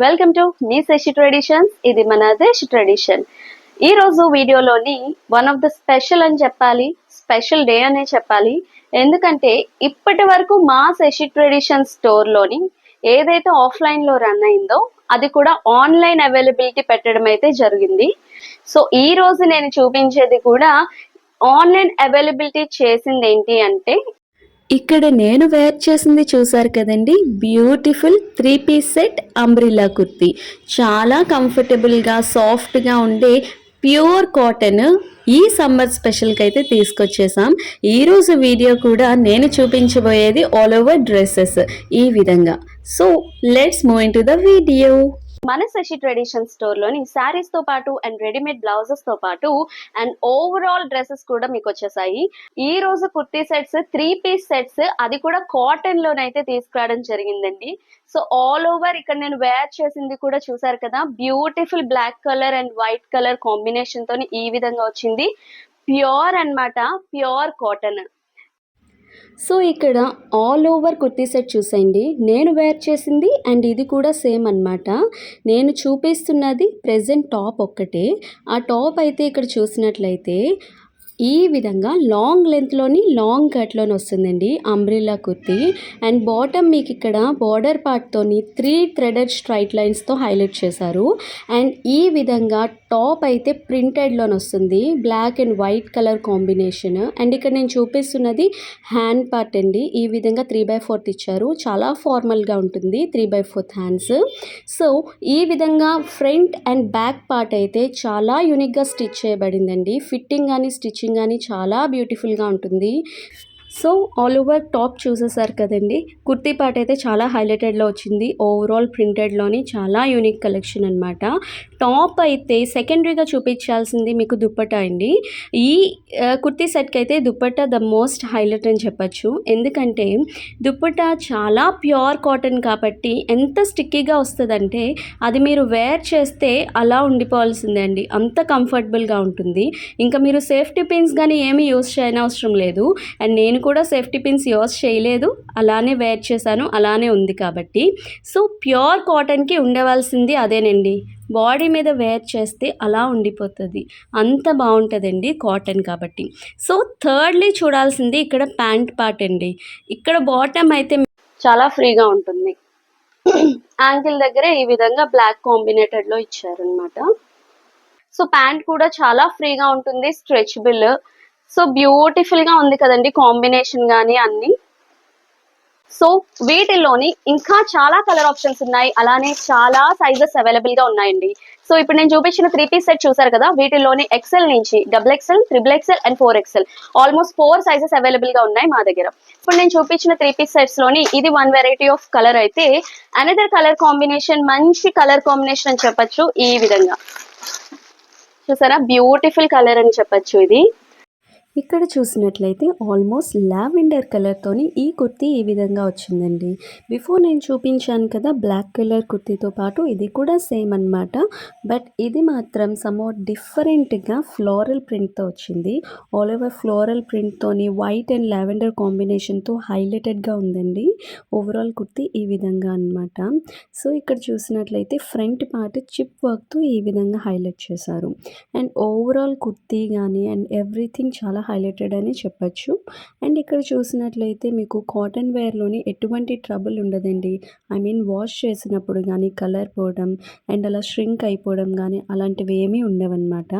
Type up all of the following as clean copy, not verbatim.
Welcome to మీ Sashi traditions. ఇది మన దేశ్ ట్రెడిషన్. ఈ రోజు వీడియోలోని వన్ ఆఫ్ ద స్పెషల్ అని చెప్పాలి, స్పెషల్ డే అనే చెప్పాలి. ఎందుకంటే ఇప్పటి వరకు మా శశి ట్రెడిషన్ స్టోర్లోని ఏదైతే ఆఫ్లైన్లో రన్ అయిందో అది కూడా ఆన్లైన్ అవైలబిలిటీ పెట్టడం అయితే జరిగింది. సో ఈ రోజు నేను చూపించేది కూడా ఆన్లైన్ అవైలబిలిటీ చేసింది ఏంటి అంటే, ఇక్కడ నేను వేర్ చేసింది చూసారు కదండి, beautiful 3 piece set umbrella kurti. చాలా కంఫర్టబుల్గా సాఫ్ట్గా ఉండే ప్యూర్ కాటన్ ఈ సమ్మర్ స్పెషల్కి అయితే తీసుకొచ్చేసాం. ఈరోజు వీడియో కూడా నేను చూపించబోయేది ఆల్ ఓవర్ డ్రెస్సెస్ ఈ విధంగా. So let's move in to the video. మన శశి ట్రెడిషన్ స్టోర్ లోని శారీస్ తో పాటు అండ్ రెడీమేడ్ బ్లౌజెస్ తో పాటు అండ్ ఓవరాల్ డ్రెస్సెస్ కూడా మీకు వచ్చేసాయి. ఈ రోజు కుర్తీ సెట్స్ 3 పీస్ సెట్స్, అది కూడా కాటన్ లోనైతే తీసుకురావడం జరిగిందండి. సో ఆల్ ఓవర్ ఇక్కడ నేను వేర్ చేసింది కూడా చూసారు కదా, beautiful black colour and white colour combination తోని ఈ విధంగా వచ్చింది. ప్యూర్ అన్నమాట, ప్యూర్ కాటన్. సో ఇక్కడ ఆల్ ఓవర్ కుర్తీ సెట్ చూసేయండి. నేను వేర్ చేసింది అండ్ ఇది కూడా సేమ్ అన్నమాట. నేను చూపిస్తున్నది ప్రెజెంట్ టాప్ ఒక్కటే. ఆ టాప్ అయితే ఇక్కడ చూసినట్లయితే ఈ విధంగా లాంగ్ లెంత్లోని లాంగ్ కట్లోని వస్తుందండి అంబ్రిల్లా కుర్తీ. అండ్ బాటమ్ మీకు ఇక్కడ బార్డర్ పార్ట్తోని 3 థ్రెడెడ్ స్ట్రైట్ లైన్స్తో హైలైట్ చేశారు. అండ్ ఈ విధంగా టాప్ అయితే ప్రింటెడ్లోని వస్తుంది, black and white colour combination. And ఇక్కడ నేను చూపిస్తున్నది హ్యాండ్ పార్ట్ అండి. ఈ విధంగా 3/4 ఇచ్చారు, చాలా ఫార్మల్గా ఉంటుంది 3/4 హ్యాండ్స్. సో ఈ విధంగా ఫ్రంట్ అండ్ బ్యాక్ పార్ట్ అయితే చాలా యూనిక్గా స్టిచ్ చేయబడిందండి. ఫిట్టింగ్ కానీ స్టిచ్చింగ్ కానీ చాలా బ్యూటిఫుల్గా ఉంటుంది. సో ఆల్ ఓవర్ టాప్ చూసేసారు కదండి, కుర్తీ పార్ట్ అయితే చాలా హైలైటెడ్లో వచ్చింది. ఓవరాల్ ప్రింటెడ్లోని చాలా యూనిక్ కలెక్షన్ అనమాట. టాప్ అయితే సెకండరీగా చూపించాల్సింది మీకు దుప్పట్టా అండి. ఈ కుర్తీ సెట్కి అయితే దుప్పట్టా ద మోస్ట్ హైలైట్ అని చెప్పచ్చు. ఎందుకంటే దుప్పట్టా చాలా ప్యూర్ కాటన్ కాబట్టి ఎంత స్టిక్కీగా వస్తుందంటే అది మీరు వేర్ చేస్తే అలా ఉండిపోవాల్సిందే అండి, అంత కంఫర్టబుల్గా ఉంటుంది. ఇంకా మీరు సేఫ్టీ పిన్స్ కానీ ఏమీ యూస్ చేయనవసరం లేదు. అండ్ నేను కూడా సేఫ్టీ పిన్స్ యూస్ చేయలేదు, అలానే వేర్ చేశాను, అలానే ఉంది కాబట్టి. సో ప్యూర్ కాటన్కి ఉండవలసింది అదేనండి, బాడీ మీద వేర్ చేస్తే అలా ఉండిపోతుంది, అంత బాగుంటుందండి కాటన్ కాబట్టి. సో థర్డ్లీ చూడాల్సింది ఇక్కడ ప్యాంట్ పార్ట్ అండి. ఇక్కడ బాటమ్ అయితే చాలా ఫ్రీగా ఉంటుంది. యాంకిల్ దగ్గర ఈ విధంగా బ్లాక్ కాంబినేటెడ్ లో ఇచ్చారనమాట. సో ప్యాంట్ కూడా చాలా ఫ్రీగా ఉంటుంది, స్ట్రెచబుల్. సో బ్యూటిఫుల్ గా ఉంది కదండి కాంబినేషన్ కానీ అన్ని. సో వీటిల్లోని ఇంకా చాలా కలర్ ఆప్షన్స్ ఉన్నాయి, అలానే చాలా సైజెస్ అవైలబుల్ గా ఉన్నాయండి. సో ఇప్పుడు నేను చూపించిన 3 పీస్ సెట్ చూసారు కదా, వీటిల్లోని XL నుంచి XXL, XXL and 4XL almost 4 sizes available గా ఉన్నాయి మా దగ్గర. ఇప్పుడు నేను చూపించిన 3 పీస్ సెట్స్ లోని ఇది 1 వెరైటీ ఆఫ్ కలర్ అయితే, అనదర్ కలర్ కాంబినేషన్ మంచి కలర్ కాంబినేషన్ అని చెప్పచ్చు. ఈ విధంగా చూసారా, బ్యూటిఫుల్ కలర్ అని చెప్పచ్చు. ఇది ఇక్కడ చూసినట్లయితే ఆల్మోస్ట్ లావెండర్ కలర్తోని ఈ కుర్తీ ఈ విధంగా వచ్చిందండి. బిఫోర్ నేను చూపించాను కదా బ్లాక్ కలర్ కుర్తీతో పాటు ఇది కూడా సేమ్ అన్నమాట. బట్ ఇది మాత్రం సమ్వాట్ డిఫరెంట్గా ఫ్లోరల్ ప్రింట్తో వచ్చింది. ఆల్ ఓవర్ ఫ్లోరల్ ప్రింట్తోని వైట్ అండ్ లావెండర్ కాంబినేషన్తో హైలైటెడ్గా ఉందండి ఓవరాల్ కుర్తీ ఈ విధంగా అన్నమాట. సో ఇక్కడ చూసినట్లయితే ఫ్రంట్ పార్ట్ చిప్ వర్క్తో ఈ విధంగా హైలైట్ చేశారు. అండ్ ఓవరాల్ కుర్తీ కానీ అండ్ ఎవ్రీథింగ్ చాలా హైలైటెడ్ అని చెప్పచ్చు. అండ్ ఇక్కడ చూసినట్లయితే మీకు కాటన్ వేర్లోని ఎటువంటి ట్రబుల్ ఉండదండి. ఐ మీన్ వాష్ చేసినప్పుడు కానీ కలర్ పోవడం అండ్ అలా ష్రింక్ అయిపోవడం కానీ అలాంటివి ఏమీ ఉండవన్నమాట.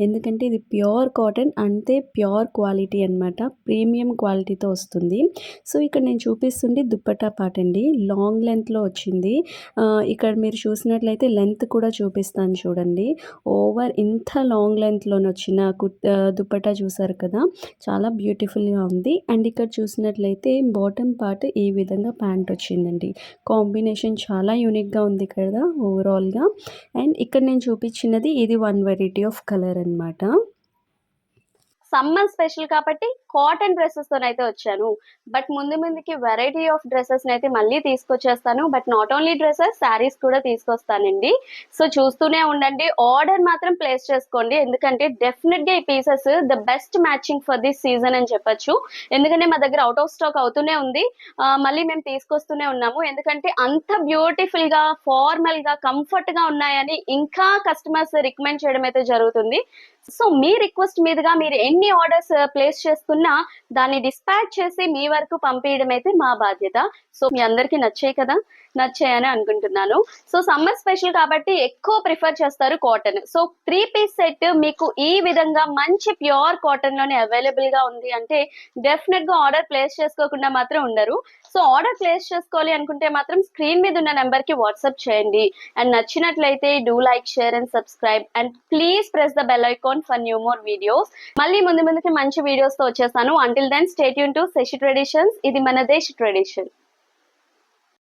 ఎందుకంటే ఇది ప్యూర్ కాటన్, అంతే ప్యూర్ క్వాలిటీ అనమాట, ప్రీమియం క్వాలిటీతో వస్తుంది. సో ఇక్కడ నేను చూపిస్తుంది దుప్పట్టా పార్ట్ అండి, లాంగ్ లెంత్లో వచ్చింది. ఇక్కడ మీరు చూసినట్లయితే లెంత్ కూడా చూపిస్తాను చూడండి. ఓవర్ ఇంత లాంగ్ లెంత్లో వచ్చిన దుప్పట్టా చూసారు కదా, చాలా బ్యూటిఫుల్గా ఉంది. అండ్ ఇక్కడ చూసినట్లయితే బాటమ్ పార్ట్ ఈ విధంగా ప్యాంట్ వచ్చిందండి. కాంబినేషన్ చాలా యూనిక్గా ఉంది కదా ఓవరాల్గా. అండ్ ఇక్కడ నేను చూపించినది ఇది 1 వెరైటీ ఆఫ్ కలర్ అనమాట. సమ్మర్ స్పెషల్ కాబట్టి కాటన్ డ్రెస్సెస్ తోనైతే వచ్చాను. బట్ ముందుకి వెరైటీ ఆఫ్ డ్రెస్సెస్ అయితే మళ్ళీ తీసుకొచ్చేస్తాను. But not only dresses, saris కూడా తీసుకొస్తానండి. సో చూస్తూనే ఉండండి. ఆర్డర్ మాత్రం ప్లేస్ చేసుకోండి. ఎందుకంటే డెఫినెట్ గా ఈ pieces the best matching for this season అని చెప్పొచ్చు. ఎందుకంటే మా దగ్గర అవుట్ ఆఫ్ స్టాక్ అవుతూనే ఉంది. మళ్ళీ మేము తీసుకొస్తూనే ఉన్నాము. ఎందుకంటే అంత బ్యూటిఫుల్ గా, ఫార్మల్ గా, కంఫర్ట్ గా ఉన్నాయని ఇంకా కస్టమర్స్ రికమెండ్ చేయడం అయితే జరుగుతుంది. సో మీ రిక్వెస్ట్ మీదుగా మీరు ఎన్ని ఆర్డర్స్ ప్లేస్ చేసుకున్నా దాన్ని డిస్పాచ్ చేసి మీ వరకు పంపించడం అయితే మా బాధ్యత. సో మీ అందరికీ నచ్చాయి కదా, నచ్చాయని అనుకుంటున్నాను. సో సమ్మర్ స్పెషల్ కాబట్టి ఎక్కువ ప్రిఫర్ చేస్తారు కాటన్. సో 3 పీస్ సెట్ మీకు ఈ విధంగా మంచి ప్యూర్ కాటన్ లోనే అవైలబుల్ గా ఉంది అంటే డెఫినెట్ గా ఆర్డర్ ప్లేస్ చేసుకోకుండా మాత్రం ఉండరు. సో ఆర్డర్ ప్లేస్ చేసుకోవాలి అనుకుంటే మాత్రం స్క్రీన్ మీద ఉన్న నెంబర్ కి వాట్సాప్ చేయండి. అండ్ నచ్చినట్లయితే do like, share and subscribe and please press the bell icon for new more videos. మళ్ళీ ముందుకి మంచి వీడియోస్ తో వచ్చేస్తాను. Until then stay tune to Sashi traditions. ఇది మన దేశ ట్రెడిషన్.